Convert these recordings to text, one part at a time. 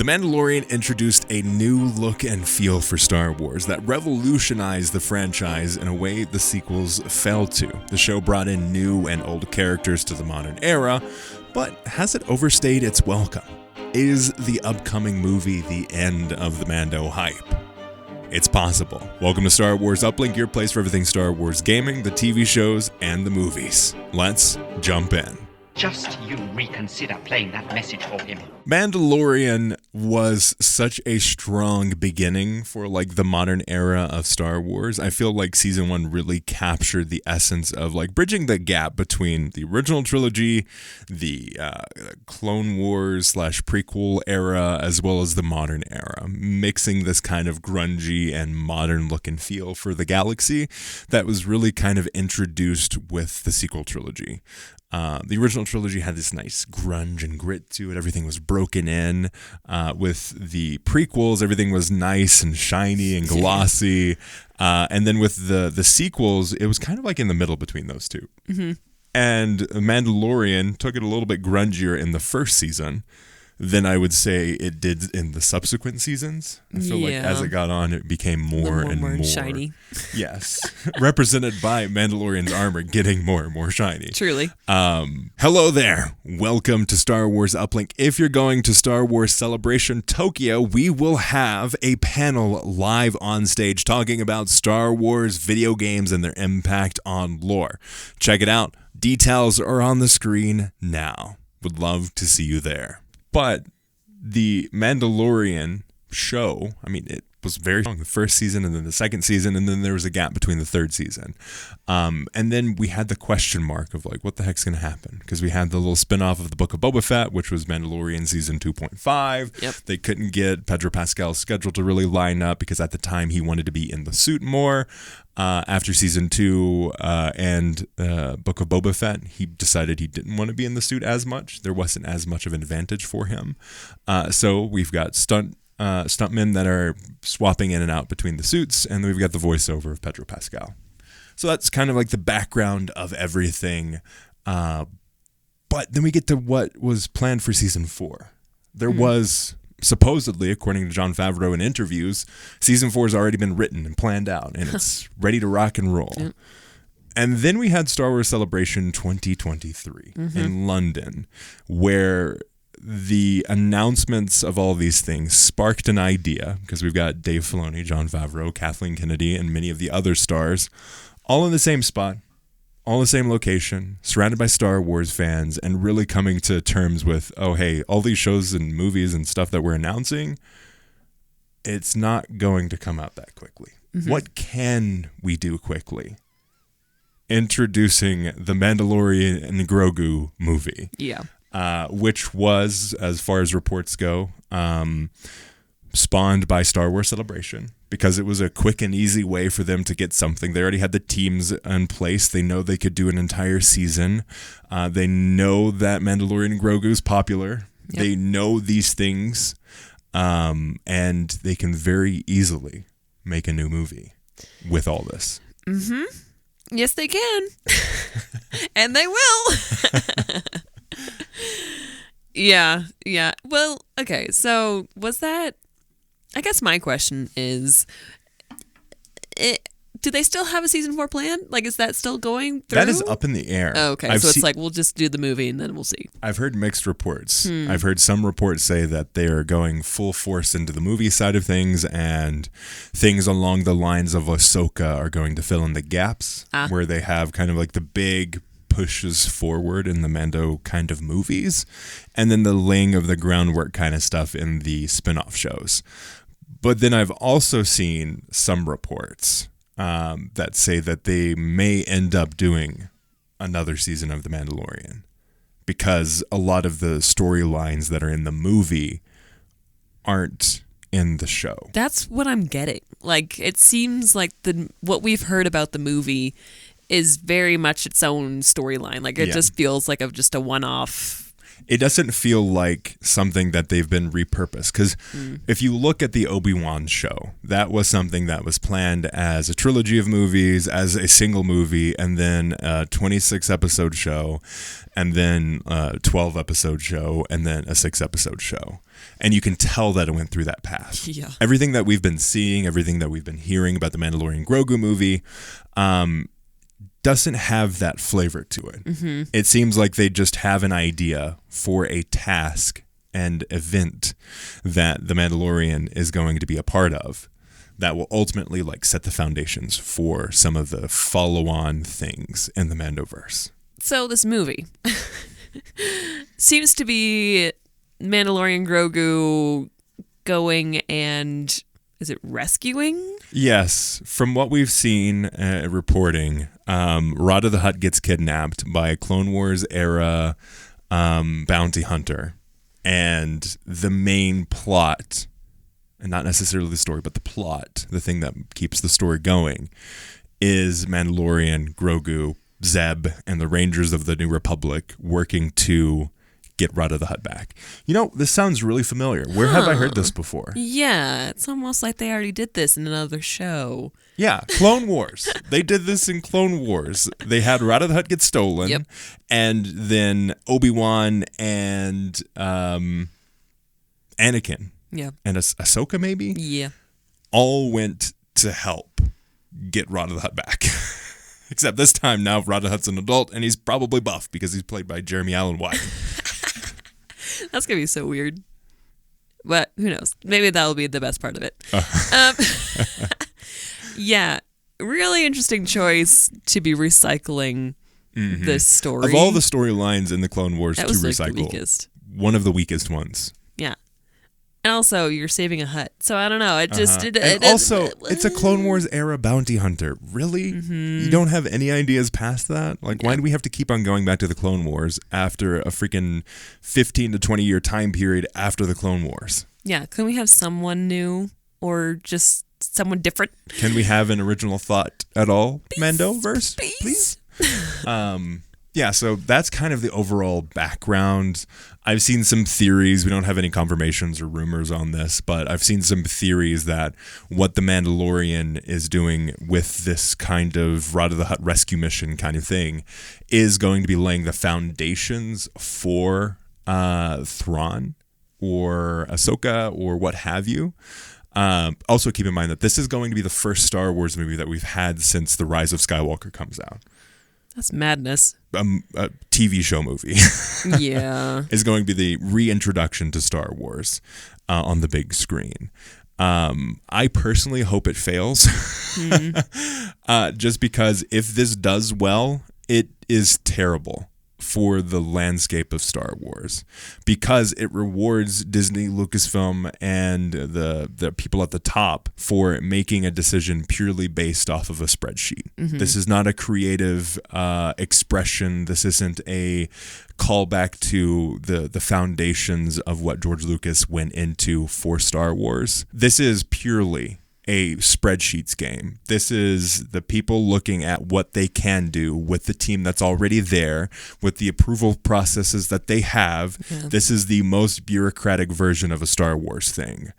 The Mandalorian introduced a new look and feel for Star Wars that revolutionized the franchise in a way the sequels failed to. The show brought in new and old characters to the modern era, but has it overstayed its welcome? Is the upcoming movie the end of the Mando hype? It's possible. Welcome to Star Wars Uplink, your place for everything Star Wars gaming, the TV shows, and the movies. Let's jump in. Just you reconsider playing that message for him. Mandalorian was such a strong beginning for the modern era of Star Wars. I feel like season 1 really captured the essence of bridging the gap between the original trilogy, the Clone Wars / prequel era, as well as the modern era, mixing this kind of grungy and modern look and feel for the galaxy that was really kind of introduced with the sequel trilogy. The original trilogy had this nice grunge and grit to it. Everything was broken in. With the prequels, everything was nice and shiny and glossy. And then with the sequels, it was kind of in the middle between those two. Mm-hmm. And Mandalorian took it a little bit grungier in the first season than I would say it did in the subsequent seasons. I feel like as it got on, it became more and more shiny. Yes. Represented by Mandalorian's armor getting more and more shiny. Truly. Hello there. Welcome to Star Wars Uplink. If you're going to Star Wars Celebration Tokyo, we will have a panel live on stage talking about Star Wars video games and their impact on lore. Check it out. Details are on the screen now. Would love to see you there. But the Mandalorian show, it was very strong the first season and then the second season, and then there was a gap between the third season. And then we had the question mark of what the heck's going to happen? Because we had the little spinoff of the Book of Boba Fett, which was Mandalorian season 2.5. Yep. They couldn't get Pedro Pascal's schedule to really line up because at the time he wanted to be in the suit more. After season 2 and Book of Boba Fett, he decided he didn't want to be in the suit as much. There wasn't as much of an advantage for him. So we've got stuntmen that are swapping in and out between the suits, and then we've got the voiceover of Pedro Pascal. So that's kind of the background of everything. But then we get to what was planned for season 4. There was, supposedly, according to Jon Favreau in interviews, season 4 has already been written and planned out, and it's ready to rock and roll. Yep. And then we had Star Wars Celebration 2023 in London, where the announcements of all these things sparked an idea, because we've got Dave Filoni, Jon Favreau, Kathleen Kennedy, and many of the other stars, all in the same spot, all in the same location, surrounded by Star Wars fans, and really coming to terms with, oh, hey, all these shows and movies and stuff that we're announcing, it's not going to come out that quickly. Mm-hmm. What can we do quickly? Introducing the Mandalorian and Grogu movie. Yeah. Which was, as far as reports go, spawned by Star Wars Celebration, because it was a quick and easy way for them to get something. They already had the teams in place. They know they could do an entire season. They know that Mandalorian and Grogu is popular. Yep. They know these things, and they can very easily make a new movie with all this. Mm-hmm. Yes, they can. And they will. Yeah. Well, okay, so was that... I guess my question is... do they still have a season 4 plan? Is that still going through? That is up in the air. Oh, okay, so it's we'll just do the movie and then we'll see. I've heard mixed reports. I've heard some reports say that they are going full force into the movie side of things, and things along the lines of Ahsoka are going to fill in the gaps, where they have kind of the big pushes forward in the Mando kind of movies, and then the laying of the groundwork kind of stuff in the spin-off shows. But then I've also seen some reports that say that they may end up doing another season of The Mandalorian, because a lot of the storylines that are in the movie aren't in the show. That's what I'm getting. It seems like what we've heard about the movie is very much its own storyline. It just feels like just a one-off. It doesn't feel like something that they've been repurposed, because if you look at the Obi-Wan show, that was something that was planned as a trilogy of movies, as a single movie, and then a 26-episode show, and then a 12-episode show, and then a 6-episode show. And you can tell that it went through that path. Yeah. Everything that we've been seeing, everything that we've been hearing about the Mandalorian Grogu movie, doesn't have that flavor to it. Mm-hmm. It seems like they just have an idea for a task and event that the Mandalorian is going to be a part of that will ultimately like set the foundations for some of the follow-on things in the Mandoverse. So this movie seems to be Mandalorian Grogu going and is it rescuing? Yes. From what we've seen reporting, Ratta the Hutt gets kidnapped by a Clone Wars era bounty hunter. And the main plot, and not necessarily the story, but the plot, the thing that keeps the story going, is Mandalorian, Grogu, Zeb, and the Rangers of the New Republic working to get Ratta the Hutt back. You know, this sounds really familiar. Where have I heard this before? Yeah, it's almost like they already did this in another show. Yeah, Clone Wars. They did this in Clone Wars. They had Ratta the Hutt get stolen, yep. And then Obi-Wan and Anakin, yeah, and Ahsoka maybe, yeah, all went to help get Ratta the Hutt back. Except this time now Ratta the Hutt's an adult, and he's probably buff because he's played by Jeremy Allen White. That's gonna be so weird. But who knows? Maybe that'll be the best part of it. Yeah, really interesting choice to be recycling this story. Of all the storylines in the Clone Wars that to was recycle, like the weakest. One of the weakest ones. Yeah. And also, you're saving a hut. So I don't know. It just... It's a Clone Wars era bounty hunter. Really? Mm-hmm. You don't have any ideas past that? Like, why do we have to keep on going back to the Clone Wars after a freaking 15 to 20 year time period after the Clone Wars? Yeah. Can we have someone new or just someone different? Can we have an original thought at all? Mandoverse? Please? Yeah, so that's kind of the overall background. I've seen some theories. We don't have any confirmations or rumors on this, but I've seen some theories that what the Mandalorian is doing with this kind of Ratta the Hutt rescue mission kind of thing is going to be laying the foundations for Thrawn or Ahsoka or what have you. Also keep in mind that this is going to be the first Star Wars movie that we've had since The Rise of Skywalker comes out. That's madness. A TV show movie. Yeah. Is going to be the reintroduction to Star Wars on the big screen. I personally hope it fails. Just because if this does well, it is terrible for the landscape of Star Wars because it rewards Disney, Lucasfilm, and the people at the top for making a decision purely based off of a spreadsheet. Mm-hmm. This is not a creative expression. This isn't a callback to the foundations of what George Lucas went into for Star Wars. This is purely a spreadsheets game. This is the people looking at what they can do with the team that's already there, with the approval processes that they have. Yeah. This is the most bureaucratic version of a Star Wars thing.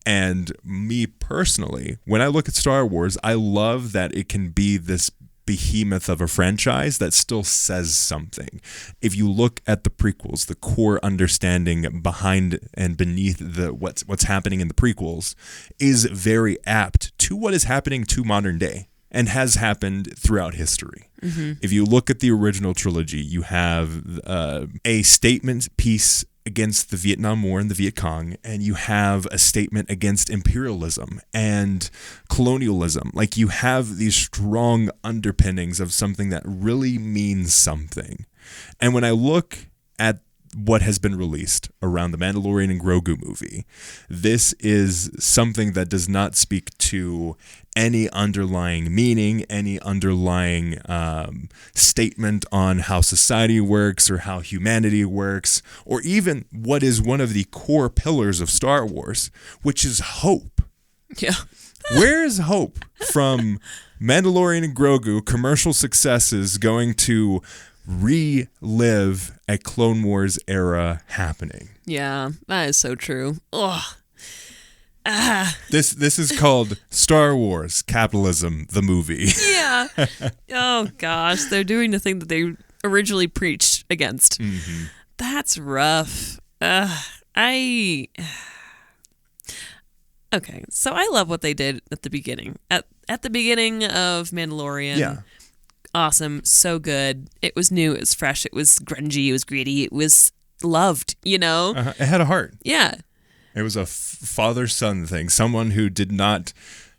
And me personally, when I look at Star Wars, I love that it can be this behemoth of a franchise that still says something. If you look at the prequels, the core understanding behind and beneath what's happening in the prequels is very apt to what is happening to modern day and has happened throughout history. Mm-hmm. If you look at the original trilogy, you have a statement piece against the Vietnam War and the Viet Cong, and you have a statement against imperialism and colonialism. Like, you have these strong underpinnings of something that really means something. And when I look at what has been released around the Mandalorian and Grogu movie, this is something that does not speak to any underlying meaning, any underlying statement on how society works or how humanity works, or even what is one of the core pillars of Star Wars, which is hope. Yeah. Where is hope from Mandalorian and Grogu commercial successes going to relive a Clone Wars era happening? Yeah, that is so true. Ugh. This is called Star Wars Capitalism, the movie. Yeah. Oh gosh, they're doing the thing that they originally preached against. Mm-hmm. That's rough. Okay, so I love what they did at the beginning. At the beginning of Mandalorian. Yeah. Awesome, so good. It was new, it was fresh, it was grungy, it was gritty, it was loved, you know? It had a heart. Yeah. It was a father-son thing. Someone who did not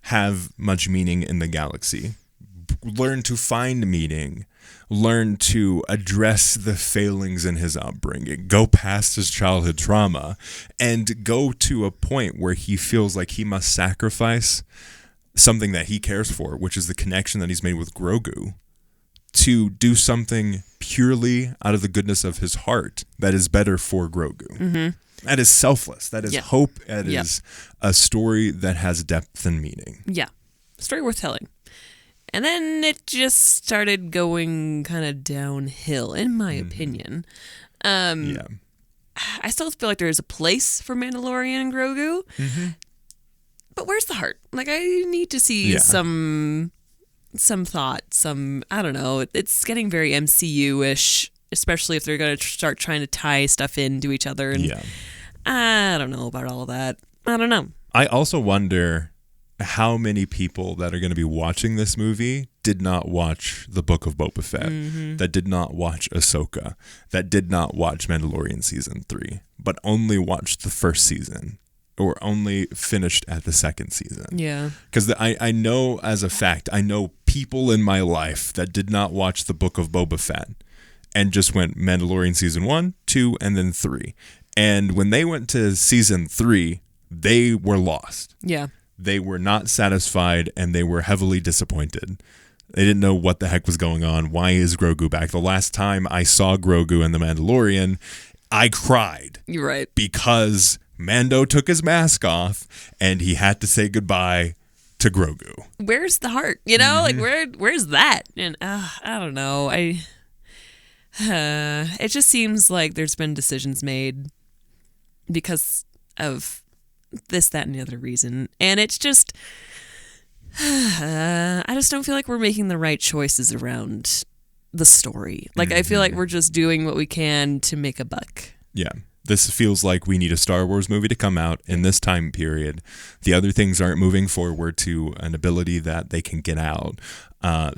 have much meaning in the galaxy. Learn to find meaning. Learn to address the failings in his upbringing. Go past his childhood trauma. And go to a point where he feels like he must sacrifice something that he cares for, which is the connection that he's made with Grogu, to do something purely out of the goodness of his heart that is better for Grogu. Mm-hmm. That is selfless. That is hope. That is a story that has depth and meaning. Yeah. Story worth telling. And then it just started going kind of downhill, in my opinion. I still feel like there's a place for Mandalorian and Grogu. Mm-hmm. But where's the heart? Like, I need to see some thought, I don't know. It's getting very MCU-ish, especially if they're going to start trying to tie stuff into each other. And I don't know about all of that. I don't know. I also wonder how many people that are going to be watching this movie did not watch the Book of Boba Fett, that did not watch Ahsoka, that did not watch Mandalorian Season 3, but only watched the first season. Or only finished at the second season. Yeah. Because I know as a fact, I know people in my life that did not watch the Book of Boba Fett and just went Mandalorian Season 1, 2, and then 3. And when they went to Season 3, they were lost. Yeah. They were not satisfied and they were heavily disappointed. They didn't know what the heck was going on. Why is Grogu back? The last time I saw Grogu in The Mandalorian, I cried. You're right. Because Mando took his mask off and he had to say goodbye to Grogu. Where's the heart? You know, like where's that? And I don't know. It just seems like there's been decisions made because of this, that, and the other reason. And it's just, I just don't feel like we're making the right choices around the story. Like, I feel like we're just doing what we can to make a buck. Yeah. This feels like we need a Star Wars movie to come out in this time period. The other things aren't moving forward to an ability that they can get out.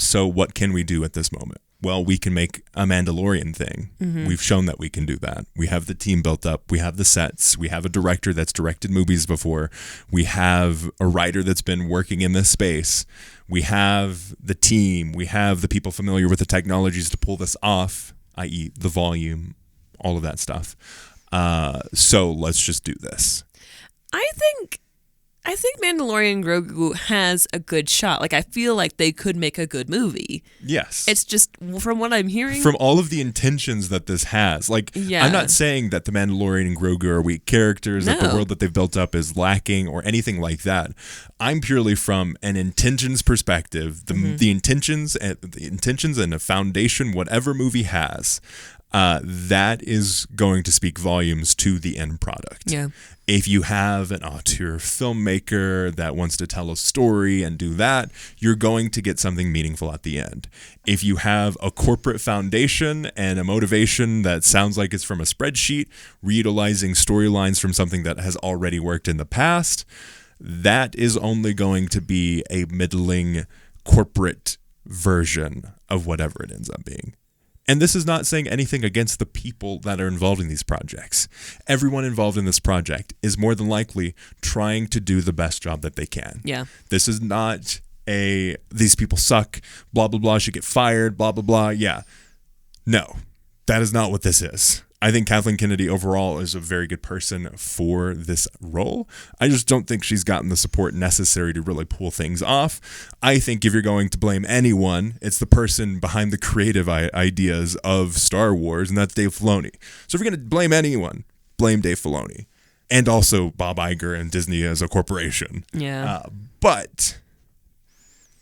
So what can we do at this moment? Well, we can make a Mandalorian thing. Mm-hmm. We've shown that we can do that. We have the team built up. We have the sets. We have a director that's directed movies before. We have a writer that's been working in this space. We have the team. We have the people familiar with the technologies to pull this off, i.e. the volume, all of that stuff. So let's just do this. I think Mandalorian Grogu has a good shot. Like, I feel like they could make a good movie. Yes. It's just, from what I'm hearing, from all of the intentions that this has. Like, I'm not saying that the Mandalorian and Grogu are weak characters, that the world that they've built up is lacking or anything like that. I'm purely from an intentions perspective. The intentions and a foundation, whatever movie has, that is going to speak volumes to the end product. Yeah. If you have an auteur filmmaker that wants to tell a story and do that, you're going to get something meaningful at the end. If you have a corporate foundation and a motivation that sounds like it's from a spreadsheet, reutilizing storylines from something that has already worked in the past, that is only going to be a middling corporate version of whatever it ends up being. And this is not saying anything against the people that are involved in these projects. Everyone involved in this project is more than likely trying to do the best job that they can. Yeah. This is not these people suck, blah, blah, blah, should get fired, blah, blah, blah. Yeah. No, that is not what this is. I think Kathleen Kennedy overall is a very good person for this role. I just don't think she's gotten the support necessary to really pull things off. I think if you're going to blame anyone, it's the person behind the creative ideas of Star Wars, and that's Dave Filoni. So if you're going to blame anyone, blame Dave Filoni. And also Bob Iger and Disney as a corporation. Yeah. But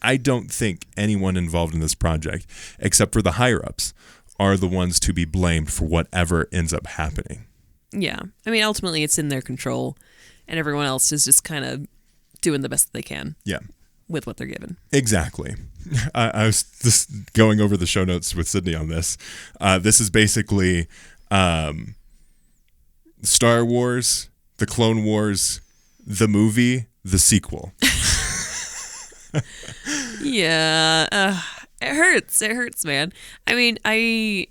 I don't think anyone involved in this project, except for the higher-ups, are the ones to be blamed for whatever ends up happening. Yeah. I mean, ultimately, it's in their control, and everyone else is just kind of doing the best they can. Yeah. With what they're given. Exactly. I was just going over the show notes with Sydney on this. This is basically Star Wars, The Clone Wars, the movie, the sequel. Yeah, it hurts. It hurts, man. I mean, I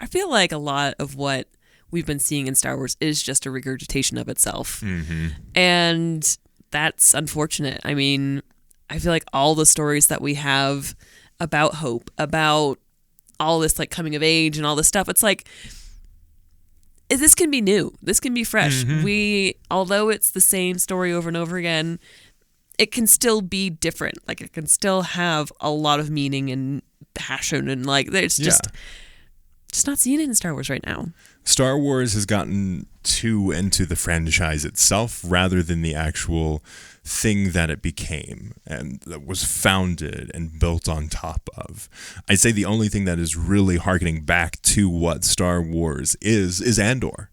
feel like a lot of what we've been seeing in Star Wars is just a regurgitation of itself. Mm-hmm. And that's unfortunate. I mean, I feel like all the stories that we have about hope, about all this like coming of age and all this stuff, it's like, this can be new. This can be fresh. Mm-hmm. Although it's the same story over and over again, it can still be different. Like, it can still have a lot of meaning and passion, and like, there's just not seeing it in Star Wars right now. Star Wars has gotten too into the franchise itself rather than the actual thing that it became and that was founded and built on top of. I'd say the only thing that is really harkening back to what Star Wars is Andor.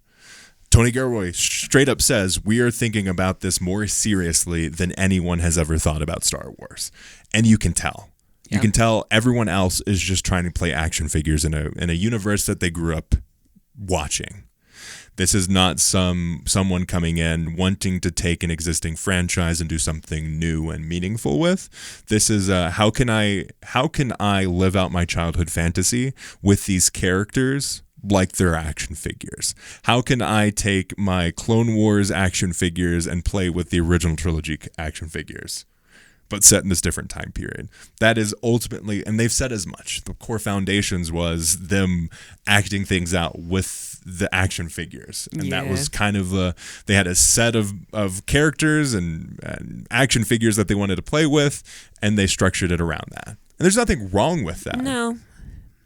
Tony Gilroy straight up says, we are thinking about this more seriously than anyone has ever thought about Star Wars. And you can tell. Yeah. You can tell everyone else is just trying to play action figures in a universe that they grew up watching. This is not someone coming in wanting to take an existing franchise and do something new and meaningful with. This is how can I live out my childhood fantasy with these characters like they're action figures? How can I take my Clone Wars action figures and play with the original trilogy action figures, but set in this different time period? That is ultimately, and they've said as much, the core foundations was them acting things out with the action figures. And that was kind of they had a set of characters and action figures that they wanted to play with, and they structured it around that. And there's nothing wrong with that. No.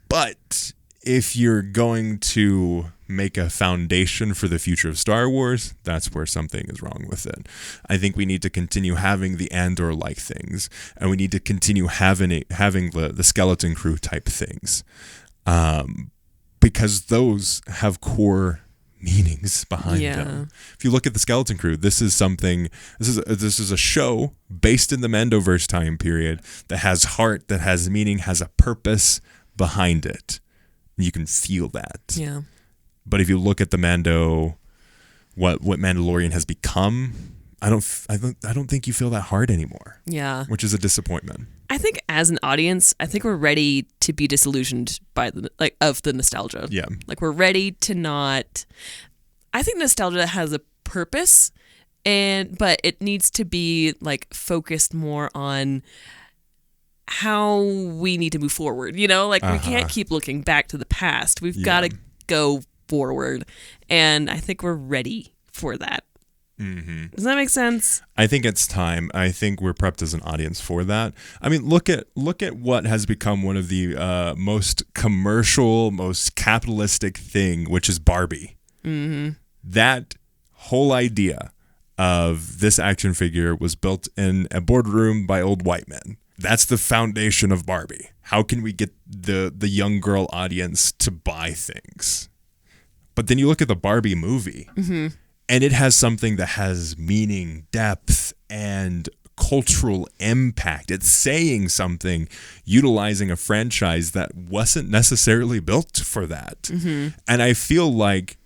But if you're going to make a foundation for the future of Star Wars, that's where something is wrong with it. I think we need to continue having the Andor-like things, and we need to continue having the skeleton crew type things, because those have core meanings behind them. If you look at the skeleton crew, this is a show based in the Mandoverse time period that has heart, that has meaning, has a purpose behind it. You can feel that. Yeah. But if you look at the Mando, what Mandalorian has become, I don't think you feel that hard anymore. Yeah. Which is a disappointment. I think as an audience, I think we're ready to be disillusioned by of the nostalgia. Yeah. Like, we're ready to not. I think nostalgia has a purpose, but it needs to be like focused more on how we need to move forward. You know, like, we can't keep looking back to the past. We've got to go forward, and I think we're ready for that. Mm-hmm. Does that make sense? I think it's time. I think we're prepped as an audience for that. I mean, look at what has become one of the most commercial, most capitalistic thing, which is Barbie. Mm-hmm. That whole idea of this action figure was built in a boardroom by old white men. That's the foundation of Barbie. How can we get the young girl audience to buy things? But then you look at the Barbie movie, and it has something that has meaning, depth, and cultural impact. It's saying something, utilizing a franchise that wasn't necessarily built for that. Mm-hmm. And I feel like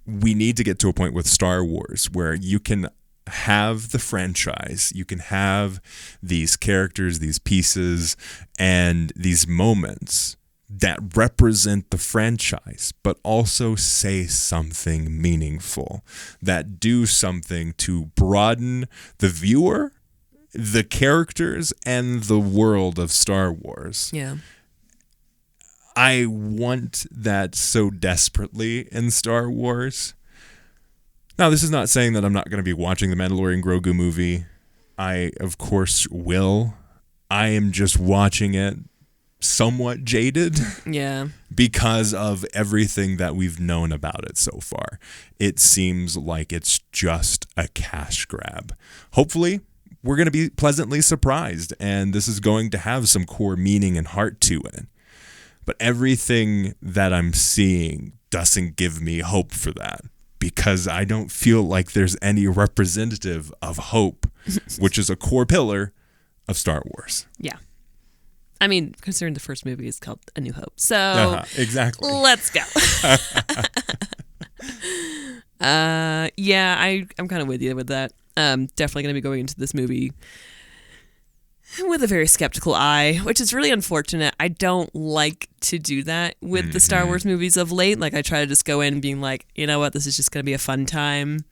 we need to get to a point with Star Wars where you can have the franchise, you can have these characters, these pieces, and these moments that represent the franchise, but also say something meaningful, that do something to broaden the viewer, the characters, and the world of Star Wars. Yeah. I want that so desperately in Star Wars. Now, this is not saying that I'm not going to be watching the Mandalorian Grogu movie. I, of course, will. I am just watching it somewhat jaded. Yeah. Because of everything that we've known about it so far. It seems like it's just a cash grab. Hopefully, we're going to be pleasantly surprised, and this is going to have some core meaning and heart to it. But everything that I'm seeing doesn't give me hope for that, because I don't feel like there's any representative of hope, which is a core pillar of Star Wars. Yeah. I mean, considering the first movie is called A New Hope. So exactly. Let's go. Yeah, I'm kind of with you with that. Definitely going to be going into this movie with a very skeptical eye, which is really unfortunate. I don't like to do that with the Star Wars movies of late. Like, I try to just go in being like, you know what, this is just going to be a fun time.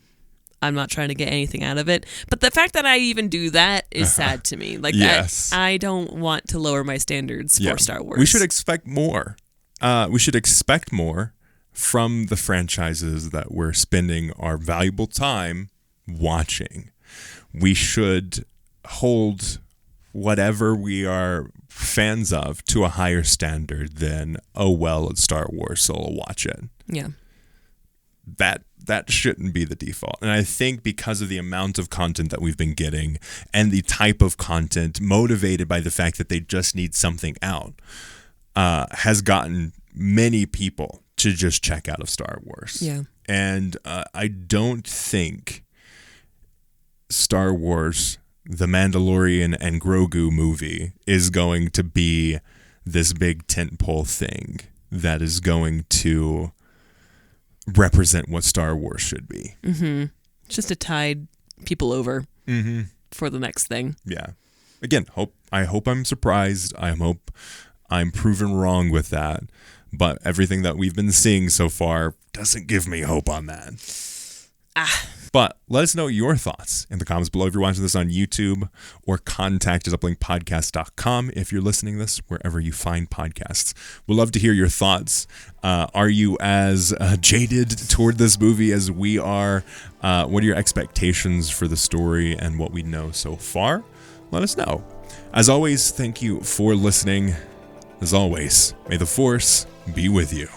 I'm not trying to get anything out of it. But the fact that I even do that is sad to me. Like, yes. I don't want to lower my standards for Star Wars. We should expect more. We should expect more from the franchises that we're spending our valuable time watching. We should hold whatever we are fans of to a higher standard than, oh, well, it's Star Wars, so I'll watch it. Yeah. That shouldn't be the default. And I think because of the amount of content that we've been getting and the type of content motivated by the fact that they just need something out, has gotten many people to just check out of Star Wars. Yeah. And I don't think Star Wars, the Mandalorian and Grogu movie is going to be this big tentpole thing that is going to represent what Star Wars should be. Mm-hmm. Just to tide people over for the next thing. Yeah. Again, I hope I'm surprised. I hope I'm proven wrong with that. But everything that we've been seeing so far doesn't give me hope on that. But let us know your thoughts in the comments below if you're watching this on YouTube, or contact at uplinkpodcast.com if you're listening to this wherever you find podcasts. We'd love to hear your thoughts. Are you as jaded toward this movie as we are? What are your expectations for the story and what we know so far? Let us know. As always, thank you for listening. As always, may the Force be with you.